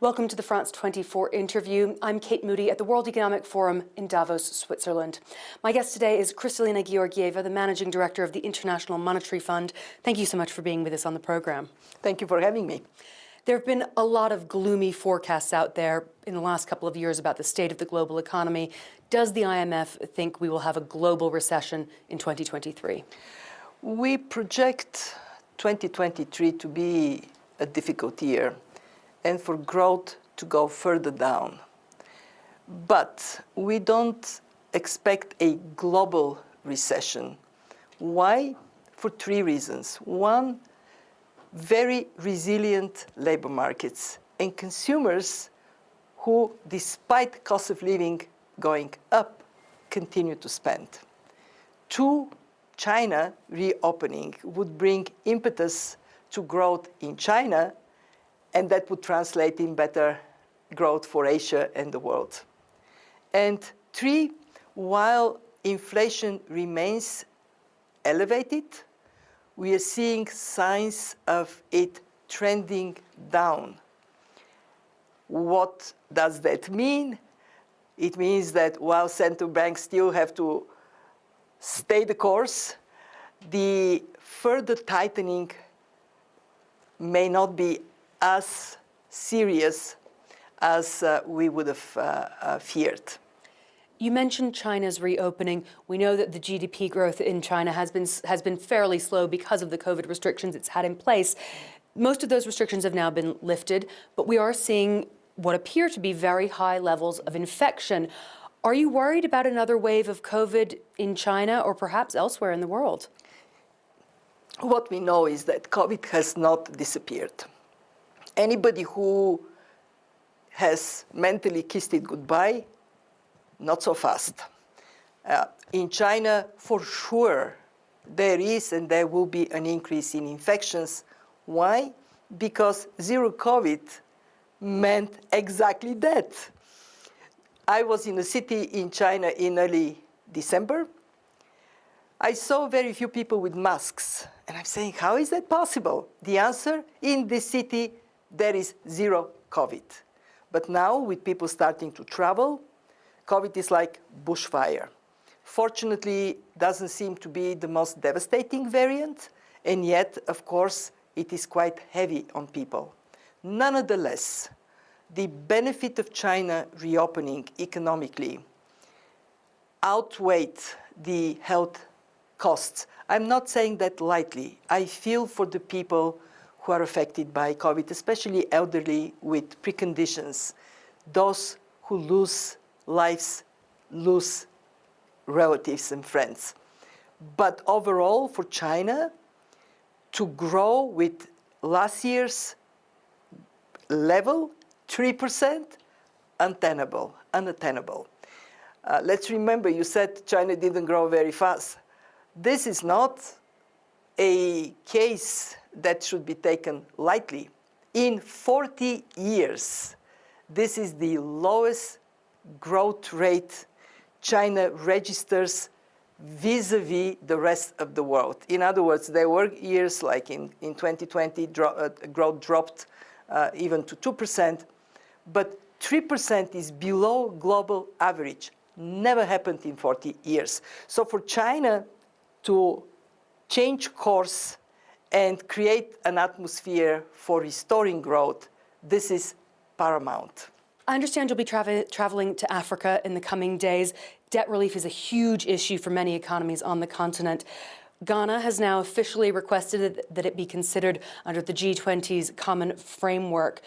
Welcome to the France 24 interview. I'm Kate Moody at the World Economic Forum in Davos, Switzerland. My guest today is Kristalina Georgieva, the Managing Director of the International Monetary Fund. Thank you so much for being with us on the program. Thank you for having me. There have been a lot of gloomy forecasts out there in the last couple of years about the state of the global economy. Does the IMF think we will have a global recession in 2023? We project 2023 to be a difficult year and for growth to go further down. But we don't expect a global recession. Why? For three reasons. One, very resilient labor markets and consumers who, despite cost of living going up, continue to spend. Two, China reopening would bring impetus to growth in China, and that would translate in better growth for Asia and the world. And three, while inflation remains elevated, we are seeing signs of it trending down. What does that mean? It means that while central banks still have to stay the course, the further tightening may not be as serious as we would have feared. You mentioned China's reopening. We know that the GDP growth in China has been fairly slow because of the COVID restrictions it's had in place. Most of those restrictions have now been lifted, but we are seeing what appear to be very high levels of infection. Are you worried about another wave of COVID in China or perhaps elsewhere in the world? What we know is that COVID has not disappeared. Anybody who has mentally kissed it goodbye, not so fast. In China, for sure, there is and there will be an increase in infections. Why? Because zero COVID meant exactly that. I was in a city in China in early December. I saw very few people with masks. And I'm saying, how is that possible? The answer, in this city, there is zero COVID. But now, with people starting to travel, COVID is like bushfire. Fortunately, doesn't seem to be the most devastating variant, and yet, of course, it is quite heavy on people. Nonetheless, the benefit of China reopening economically outweighed the health costs. I'm not saying that lightly. I feel for the people who are affected by COVID, especially elderly with preconditions, those who lose lives, lose relatives and friends. But overall, for China to grow with last year's level, 3%, unattainable. Let's remember, you said China didn't grow very fast. This is not a case that should be taken lightly. In 40 years, this is the lowest growth rate China registers vis-a-vis the rest of the world. In other words, there were years like in 2020, growth dropped even to 2%, but 3% is below global average. Never happened in 40 years. So for China to change course and create an atmosphere for restoring growth, this is paramount. I understand you'll be traveling to Africa in the coming days. Debt relief is a huge issue for many economies on the continent. Ghana has now officially requested that it be considered under the G20's common framework.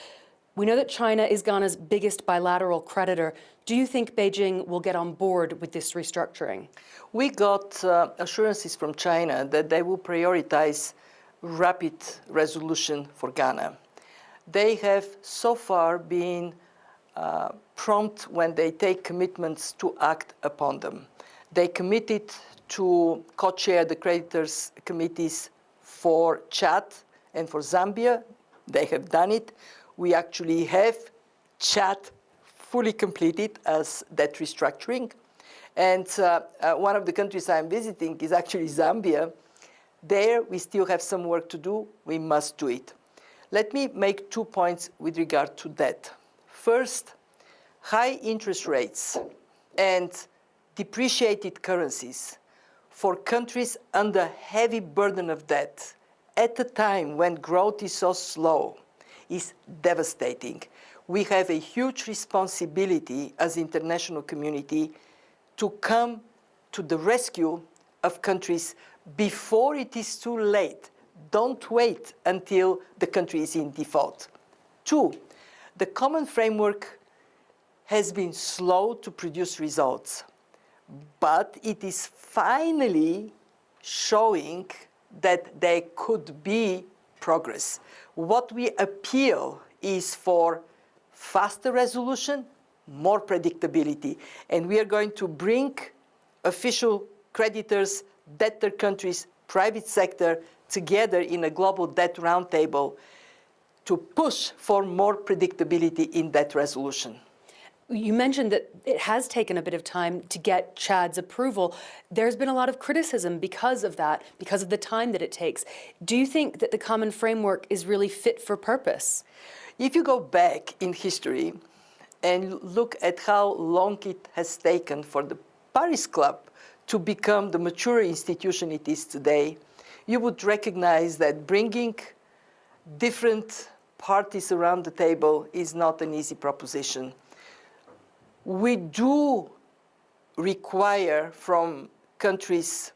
We know that China is Ghana's biggest bilateral creditor. Do you think Beijing will get on board with this restructuring? We got assurances from China that they will prioritize rapid resolution for Ghana. They have so far been prompt when they take commitments to act upon them. They committed to co-chair the creditors' committees for Chad and for Zambia. They have done it. We actually have Chad fully completed as debt restructuring. And one of the countries I'm visiting is actually Zambia. There, we still have some work to do. We must do it. Let me make 2 points with regard to debt. First, high interest rates and depreciated currencies for countries under heavy burden of debt at a time when growth is so slow is devastating. We have a huge responsibility as international community to come to the rescue of countries before it is too late. Don't wait until the country is in default. Two, the common framework has been slow to produce results, but it is finally showing that there could be progress. What we appeal is for faster resolution, more predictability, and we are going to bring official creditors, debtor countries, private sector together in a global debt roundtable to push for more predictability in debt resolution. You mentioned that it has taken a bit of time to get Chad's approval. There's been a lot of criticism because of that, because of the time that it takes. Do you think that the common framework is really fit for purpose? If you go back in history and look at how long it has taken for the Paris Club to become the mature institution it is today, you would recognize that bringing different parties around the table is not an easy proposition. We do require from countries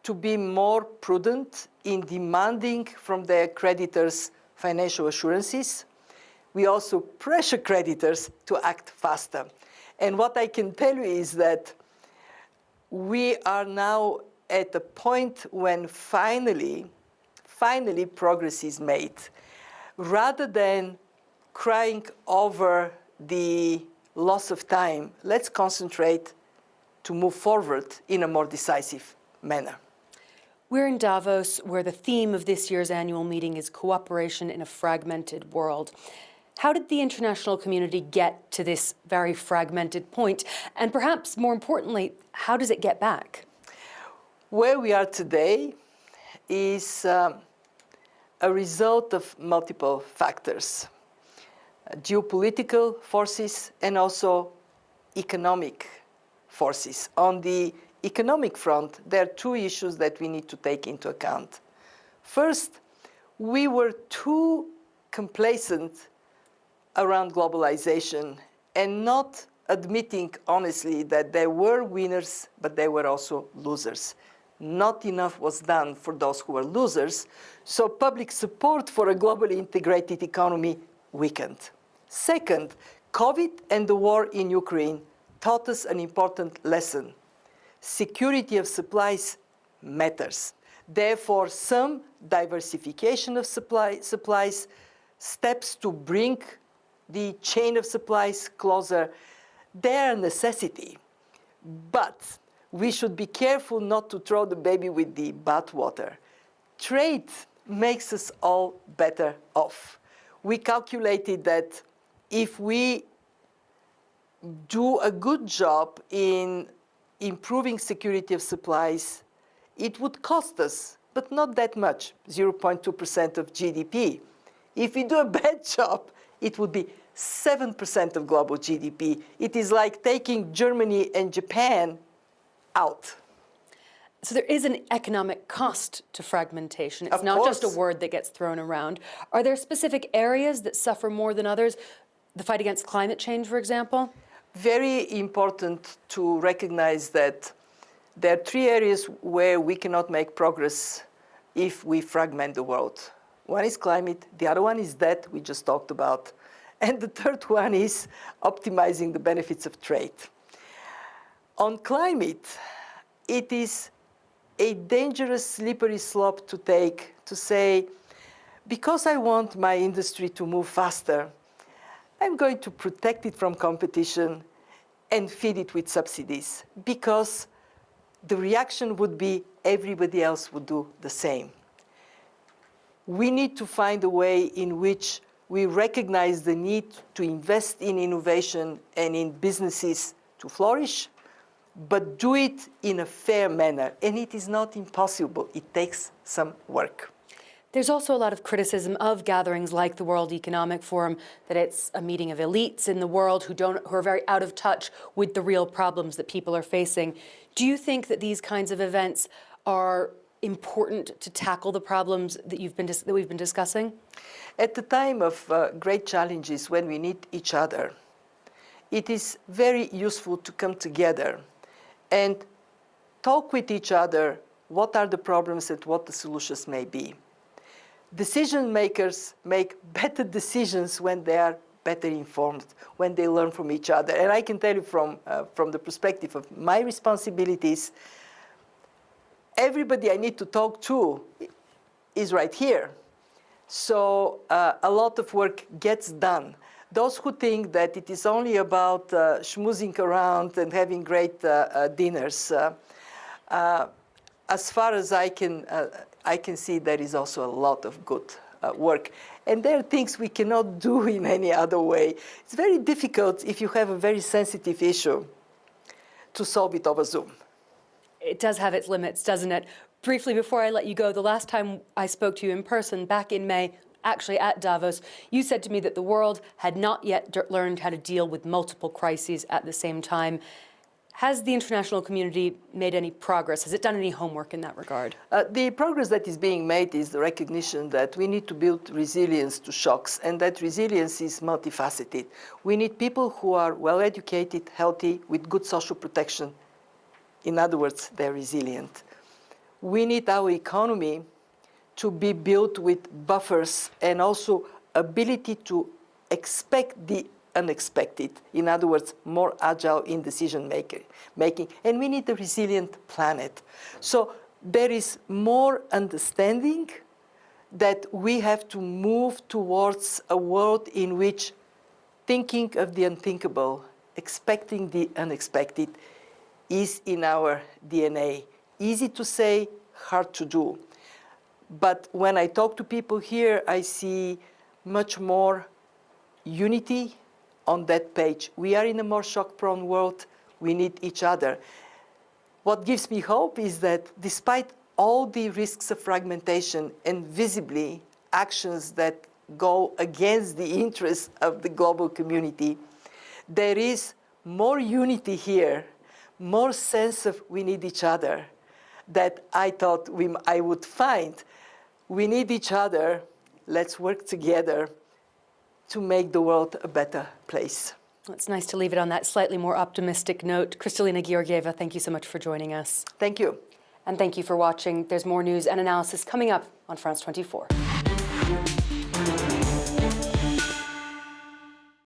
to be more prudent in demanding from their creditors financial assurances. We also pressure creditors to act faster. And what I can tell you is that we are now at a point when finally progress is made. Rather than crying over the loss of time, let's concentrate to move forward in a more decisive manner. We're in Davos, where the theme of this year's annual meeting is cooperation in a fragmented world. How did the international community get to this very fragmented point? And perhaps more importantly, how does it get back? Where we are today is a result of multiple factors. Geopolitical forces and also economic forces. On the economic front, there are two issues that we need to take into account. First, we were too complacent around globalization and not admitting honestly that there were winners, but there were also losers. Not enough was done for those who were losers, so public support for a globally integrated economy weakened. Second, COVID and the war in Ukraine taught us an important lesson. Security of supplies matters. Therefore, some diversification of supplies, steps to bring the chain of supplies closer, they're a necessity. But we should be careful not to throw the baby with the bathwater. Trade makes us all better off. We calculated that if we do a good job in improving security of supplies, it would cost us, but not that much, 0.2% of GDP. If we do a bad job, it would be 7% of global GDP. It is like taking Germany and Japan out. So there is an economic cost to fragmentation. It's not just a word that gets thrown around. Are there specific areas that suffer more than others? The fight against climate change, for example? Very important to recognize that there are three areas where we cannot make progress if we fragment the world. One is climate, the other one is debt, we just talked about, and the third one is optimizing the benefits of trade. On climate, it is a dangerous, slippery slope to take to say, because I want my industry to move faster, I'm going to protect it from competition and feed it with subsidies, because the reaction would be everybody else would do the same. We need to find a way in which we recognize the need to invest in innovation and in businesses to flourish, but do it in a fair manner. And it is not impossible. It takes some work. There's also a lot of criticism of gatherings like the World Economic Forum, that it's a meeting of elites in the world who are very out of touch with the real problems that people are facing. Do you think that these kinds of events are important to tackle the problems that we've been discussing? At the time of great challenges, when we need each other, it is very useful to come together and talk with each other what are the problems and what the solutions may be. Decision makers make better decisions when they are better informed, when they learn from each other. And I can tell you from the perspective of my responsibilities, everybody I need to talk to is right here. So a lot of work gets done. Those who think that it is only about schmoozing around and having great dinners, as far as I can see, there is also a lot of good work. And there are things we cannot do in any other way. It's very difficult if you have a very sensitive issue to solve it over Zoom. It does have its limits, doesn't it? Briefly, before I let you go, the last time I spoke to you in person, back in May, actually at Davos, you said to me that the world had not yet learned how to deal with multiple crises at the same time. Has the international community made any progress? Has it done any homework in that regard? The progress that is being made is the recognition that we need to build resilience to shocks, and that resilience is multifaceted. We need people who are well-educated, healthy, with good social protection. In other words, they're resilient. We need our economy to be built with buffers and also ability to expect the unexpected. In other words, more agile in decision making. And we need a resilient planet. So there is more understanding that we have to move towards a world in which thinking of the unthinkable, expecting the unexpected, is in our DNA. Easy to say, hard to do. But when I talk to people here, I see much more unity on that page. We are in a more shock-prone world. We need each other. What gives me hope is that despite all the risks of fragmentation and visibly actions that go against the interests of the global community, there is more unity here, more sense of we need each other that I thought I would find. We need each other. Let's work together to make the world a better place. It's nice to leave it on that slightly more optimistic note. Kristalina Georgieva, thank you so much for joining us. Thank you. And thank you for watching. There's more news and analysis coming up on France 24.